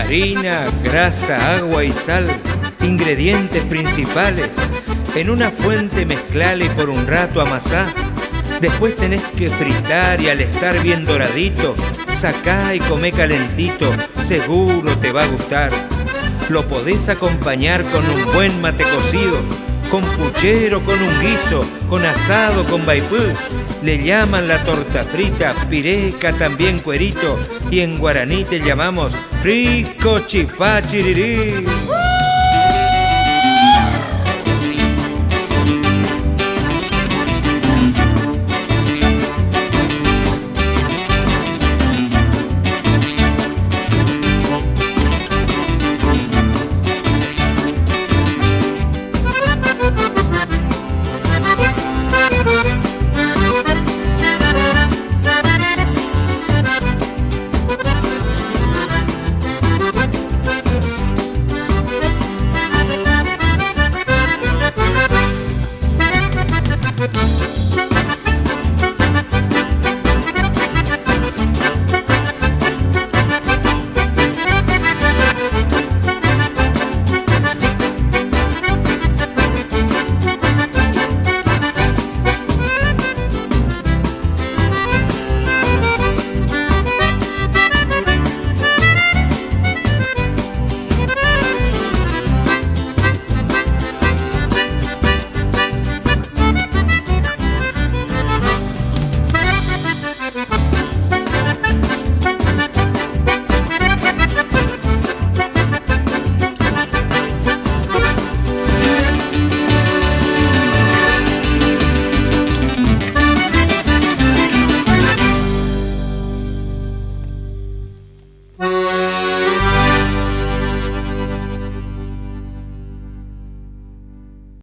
Harina, grasa, agua y sal, ingredientes principales. En una fuente mezclala y por un rato amasá. Después tenés que fritar y al estar bien doradito, sacá y comé calentito, seguro te va a gustar. Lo podés acompañar con un buen mate cocido, con puchero, con un guiso, con asado, con vaipú. Le llaman la torta frita, pireca, también cuerito, y en guaraní te llamamos rico chipá chirirí.